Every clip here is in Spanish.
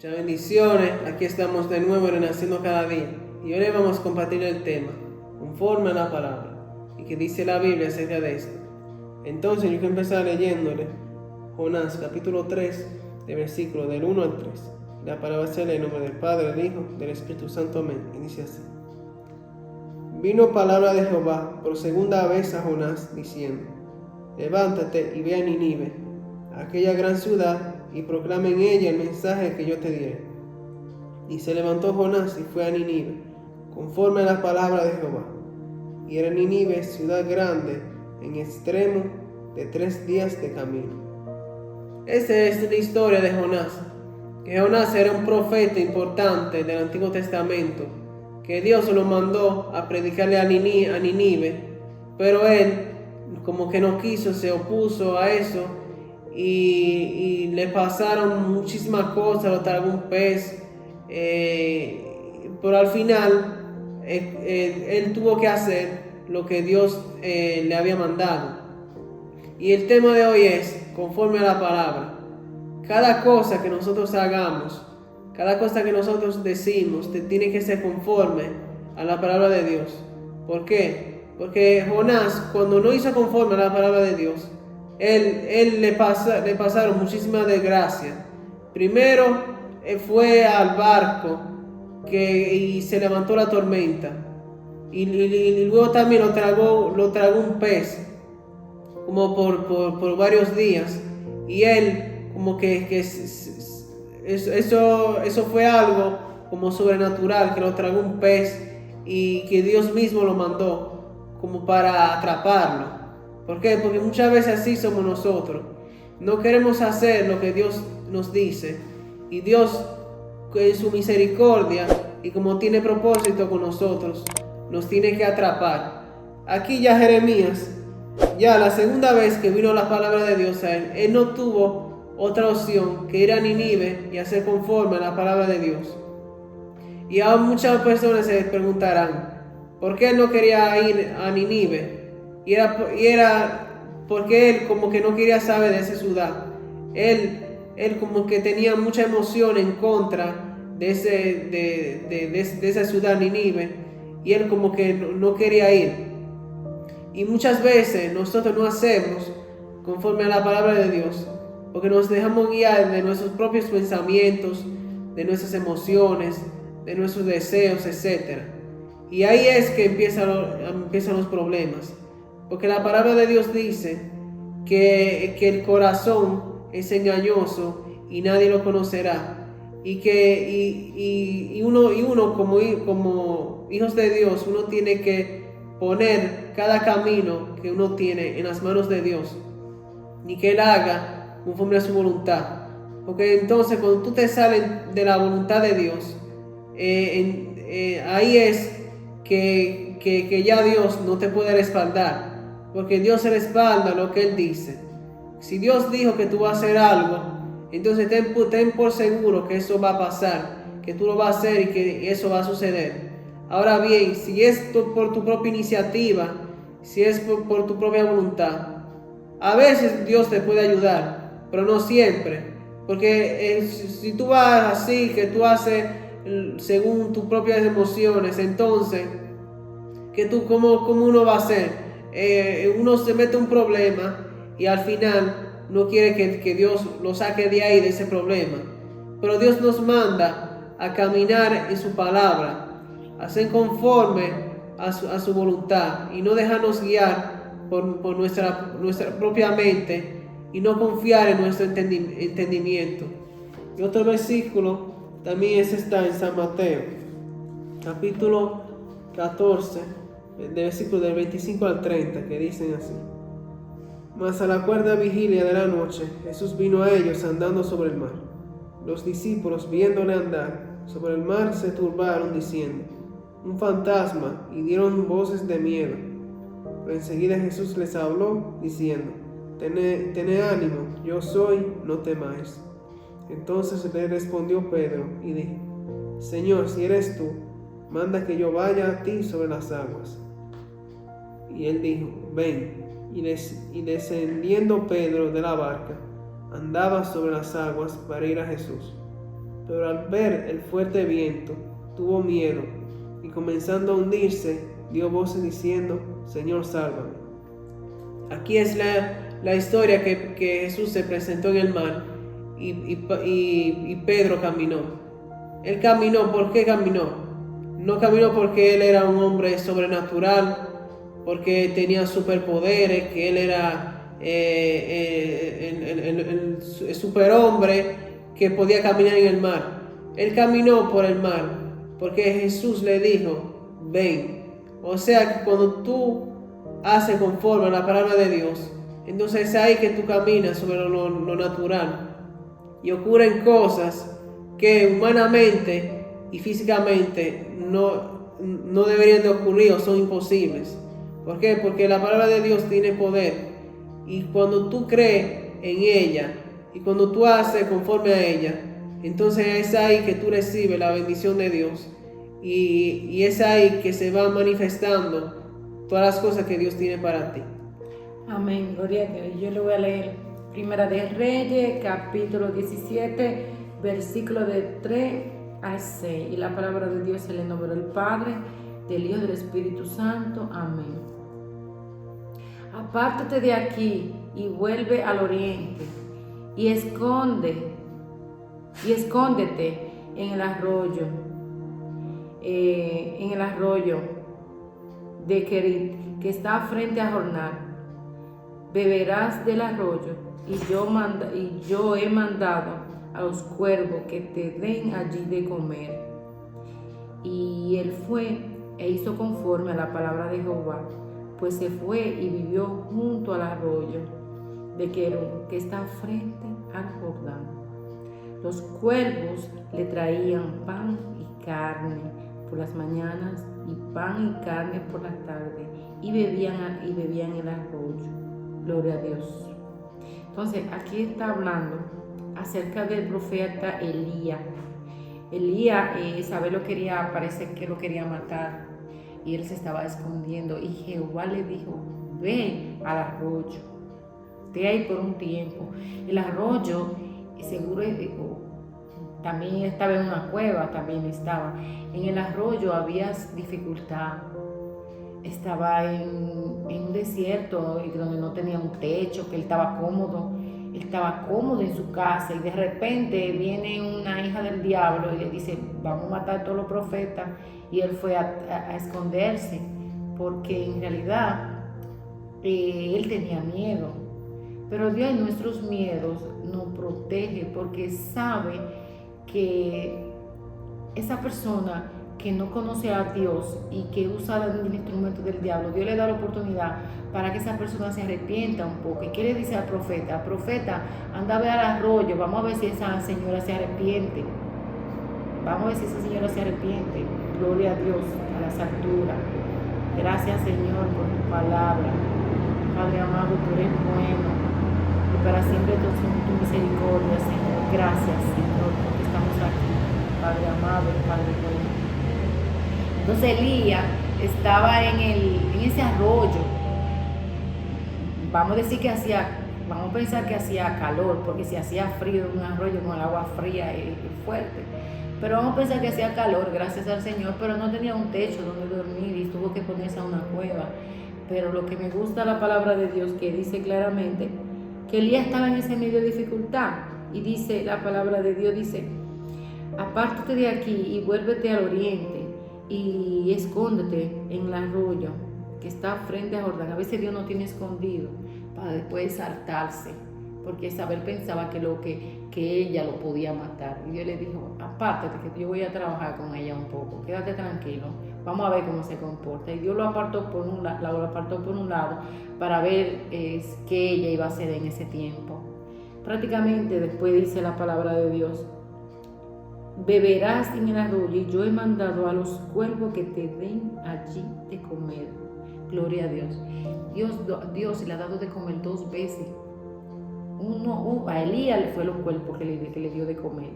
Muchas bendiciones, aquí estamos de nuevo renaciendo cada día y hoy le vamos a compartir el tema conforme a la palabra y que dice la Biblia acerca de esto. Entonces yo quiero empezar leyéndole Jonás capítulo 3 de versículo del 1 al 3. La palabra se lee en nombre del Padre, del Hijo, del Espíritu Santo, amén. Y dice así: Vino palabra de Jehová por segunda vez a Jonás diciendo: Levántate y ve a Nínive, aquella gran ciudad, y proclama en ella el mensaje que yo te diré. Y se levantó Jonás y fue a Nínive, conforme a la palabra de Jehová. Y era Nínive ciudad grande, en extremo de 3 días de camino. Esta es la historia de Jonás. Que Jonás era un profeta importante del Antiguo Testamento, que Dios lo mandó a predicarle a Nínive, pero él como que no quiso, se opuso a eso. Y le pasaron muchísimas cosas, lo tragó un pez, pero al final él tuvo que hacer lo que Dios le había mandado. Y el tema de hoy es conforme a la palabra. Cada cosa que nosotros hagamos, cada cosa que nosotros decimos, tiene que ser conforme a la palabra de Dios. ¿Por qué? Porque Jonás, cuando no hizo conforme a la palabra de Dios, él le pasaron muchísimas desgracias. Primero fue al barco y se levantó la tormenta. Y luego también lo tragó un pez, como por varios días. Y él como que eso fue algo como sobrenatural, que lo tragó un pez y que Dios mismo lo mandó como para atraparlo. ¿Por qué? Porque muchas veces así somos nosotros. No queremos hacer lo que Dios nos dice. Y Dios, en su misericordia y como tiene propósito con nosotros, nos tiene que atrapar. Aquí ya Jeremías, ya la segunda vez que vino la palabra de Dios a él no tuvo otra opción que ir a Nínive y hacer conforme a la palabra de Dios. Y ahora muchas personas se preguntarán, ¿por qué él no quería ir a Nínive? Y era porque él como que no quería saber de esa ciudad. Él como que tenía mucha emoción en contra de esa ciudad Nínive. Y él como que no quería ir. Y muchas veces nosotros no hacemos conforme a la palabra de Dios, porque nos dejamos guiar de nuestros propios pensamientos, de nuestras emociones, de nuestros deseos, etc. Y ahí es que empiezan los problemas. Porque la palabra de Dios dice que el corazón es engañoso y nadie lo conocerá. Y uno como hijos de Dios, uno tiene que poner cada camino que uno tiene en las manos de Dios. Y que Él haga conforme a su voluntad. Porque entonces cuando tú te sales de la voluntad de Dios, ahí es que ya Dios no te puede respaldar. Porque Dios se respalda lo que Él dice. Si Dios dijo que tú vas a hacer algo, entonces ten por seguro que eso va a pasar, que tú lo vas a hacer y que eso va a suceder. Ahora bien, si es por tu propia iniciativa, si es por tu propia voluntad, a veces Dios te puede ayudar, pero no siempre. Porque si tú vas así, que tú haces según tus propias emociones, entonces, ¿cómo uno va a hacer? Uno se mete en un problema y al final no quiere que Dios lo saque de ahí, de ese problema. Pero Dios nos manda a caminar en su palabra, a ser conforme a su voluntad y no dejarnos guiar por nuestra propia mente y no confiar en nuestro entendimiento. Y otro versículo también está en San Mateo, capítulo 14, de versículos del 25 al 30, que dicen así: Mas a la cuarta vigilia de la noche, Jesús vino a ellos andando sobre el mar. Los discípulos, viéndole andar sobre el mar, se turbaron, diciendo: un fantasma, y dieron voces de miedo. Pero enseguida Jesús les habló, diciendo: Tened ánimo, yo soy, no temáis. Entonces le respondió Pedro y dijo: Señor, si eres tú, manda que yo vaya a ti sobre las aguas. Y él dijo: ven. Y descendiendo Pedro de la barca, andaba sobre las aguas para ir a Jesús. pero al ver el fuerte viento, tuvo miedo y comenzando a hundirse, dio voces diciendo: Señor, sálvame. Aquí es la historia que Jesús se presentó en el mar y Pedro caminó. Él caminó. ¿Por qué caminó? No caminó porque él era un hombre sobrenatural, porque tenía superpoderes, que él era el superhombre que podía caminar en el mar. Él caminó por el mar porque Jesús le dijo: ven. O sea que cuando tú haces conforme a la palabra de Dios, entonces es ahí que tú caminas sobre lo natural y ocurren cosas que humanamente y físicamente no deberían de ocurrir o son imposibles. ¿Por qué? Porque la palabra de Dios tiene poder, y cuando tú crees en ella y cuando tú haces conforme a ella, entonces es ahí que tú recibes la bendición de Dios, y es ahí que se van manifestando todas las cosas que Dios tiene para ti. Amén, gloria a Dios. Yo le voy a leer Primera de Reyes, capítulo 17, versículo de 3 al 6. Y la palabra de Dios en el nombre del Padre, del Hijo y del Espíritu Santo. Amén. Apártate de aquí y vuelve al oriente, y escóndete en el arroyo de Kerit, que está frente a Jornal. Beberás del arroyo, y yo he mandado a los cuervos que te den allí de comer. Y él fue e hizo conforme a la palabra de Jehová, pues se fue y vivió junto al arroyo de Kerit, que está frente al Jordán. Los cuervos le traían pan y carne por las mañanas y pan y carne por la tarde, y bebían el arroyo. Gloria a Dios. Entonces aquí está hablando acerca del profeta Elías. Elías, Isabel parece que lo quería matar, y él se estaba escondiendo, y Jehová le dijo: ve al arroyo, ve ahí por un tiempo. El arroyo seguro también estaba en una cueva, en el arroyo había dificultad, estaba en un desierto donde no tenía un techo, que él estaba cómodo en su casa, y de repente viene una hija del diablo y le dice: vamos a matar a todos los profetas, y él fue a esconderse, porque en realidad él tenía miedo. Pero Dios en nuestros miedos nos protege, porque sabe que esa persona que no conoce a Dios y que usa el instrumento del diablo, Dios le da la oportunidad para que esa persona se arrepienta un poco. ¿Y qué le dice al profeta? Profeta, anda a ver al arroyo, vamos a ver si esa señora se arrepiente. Gloria a Dios, a las alturas. Gracias, Señor, por tu palabra. Padre amado, tú eres bueno, y para siempre tu misericordia, Señor. Gracias, Señor, porque estamos aquí, Padre amado y Padre bueno. Entonces Elías estaba en ese arroyo. Vamos a pensar que hacía calor, porque si hacía frío en un arroyo con el agua fría y fuerte. Pero vamos a pensar que hacía calor, gracias al Señor, pero no tenía un techo donde dormir y tuvo que ponerse a una cueva. Pero lo que me gusta la palabra de Dios, que dice claramente que Elías estaba en ese medio de dificultad, y dice la palabra de Dios, dice: apártate de aquí y vuélvete al oriente, y escóndete en el arroyo que está frente a Jordán. A veces Dios no tiene escondido para después saltarse, porque Isabel pensaba que ella lo podía matar, y Dios le dijo: apártate, que yo voy a trabajar con ella un poco, quédate tranquilo, vamos a ver cómo se comporta. Y Dios lo apartó por un lado para ver qué ella iba a hacer en ese tiempo. Prácticamente después dice la palabra de Dios: beberás en el arroyo, y yo he mandado a los cuervos que te den allí de comer. Gloria a Dios. Dios le ha dado de comer 2 veces. A Elías fue los cuervos que le dio de comer.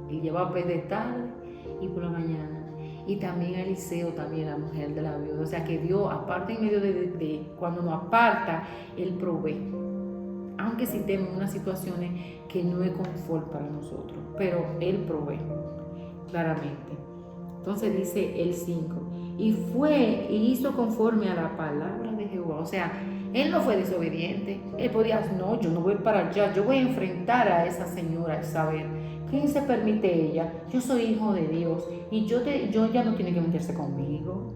Él llevaba de tarde y por la mañana. Y también a Eliseo, también la mujer de la viuda. O sea que Dios, aparte en medio de cuando nos aparta, Él provee. aunque si tenemos unas situaciones que no es confort para nosotros, pero Él provee claramente. Entonces dice el 5, y fue y hizo conforme a la palabra de Jehová. O sea, él no fue desobediente. Él podía, no, yo no voy para allá, yo voy a enfrentar a esa señora, Isabel. ¿Quién se permite ella? Yo soy hijo de Dios y yo ya no tiene que meterse conmigo.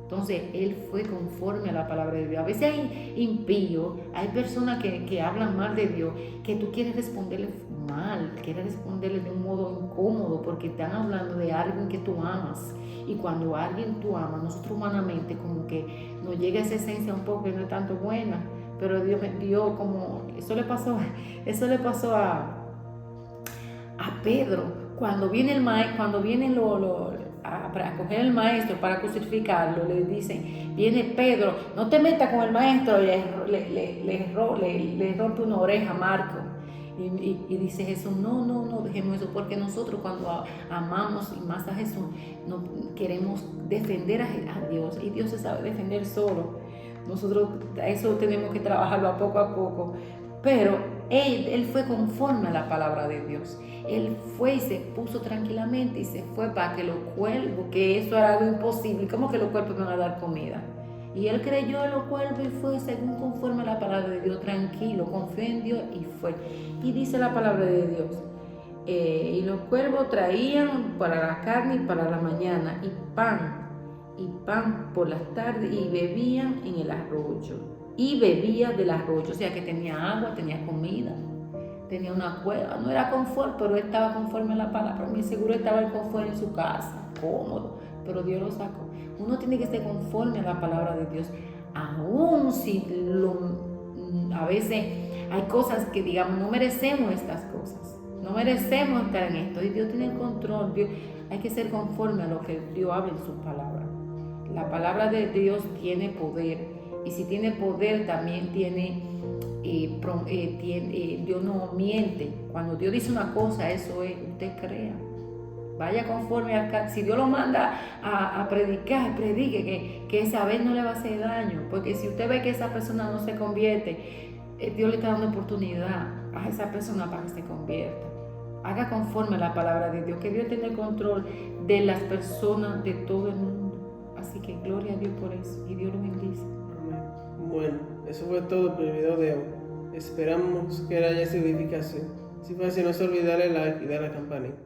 Entonces, él fue conforme a la palabra de Dios. A veces hay impíos, hay personas que hablan mal de Dios, que tú quieres responderle mal, quieres responderle de un modo incómodo, porque están hablando de alguien que tú amas. Y cuando alguien tú amas, nosotros humanamente como que nos llega esa esencia un poco que no es tanto buena, pero Dios me dio como, eso le pasó a Pedro, cuando viene el maestro, cuando vienen a coger el maestro para crucificarlo, le dicen, viene Pedro, no te metas con el maestro, le rompe una oreja a Marco. Y dice Jesús, no, dejemos eso, porque nosotros cuando amamos y más a Jesús, no queremos defender a Dios, y Dios se sabe defender solo. Nosotros eso tenemos que trabajarlo a poco, pero él fue conforme a la palabra de Dios. Él fue y se puso tranquilamente y se fue para que los cuervos, que eso era algo imposible, ¿cómo que los cuervos me van a dar comida? Y él creyó en los cuervos y fue según conforme a la palabra de Dios, tranquilo, confió en Dios y fue. Y dice la palabra de Dios, y los cuervos traían para la carne y para la mañana, y pan por las tardes, y bebían en el arroyo. Y bebía del arroyo, o sea que tenía agua, tenía comida, tenía una cueva, no era confort, pero él estaba conforme a la palabra. Mi seguro estaba el confort en su casa, cómodo, pero Dios lo sacó. Uno tiene que estar conforme a la palabra de Dios, aún si a veces hay cosas que digamos, no merecemos estas cosas, no merecemos estar en esto, y Dios tiene el control. Dios, hay que ser conforme a lo que Dios habla en su palabra. La palabra de Dios tiene poder, y si tiene poder también tiene, Dios no miente. Cuando Dios dice una cosa, eso es, usted crea. Vaya conforme a, si Dios lo manda a predicar, predique, que esa vez no le va a hacer daño, porque si usted ve que esa persona no se convierte, Dios le está dando oportunidad a esa persona para que se convierta. Haga conforme a la palabra de Dios, que Dios tiene el control de las personas de todo el mundo. Así que gloria a Dios por eso, y Dios lo bendice. Bueno, eso fue todo por el video de hoy. Esperamos que haya sido edificación. Si fue así, no se olvide darle like y darle a la campanita.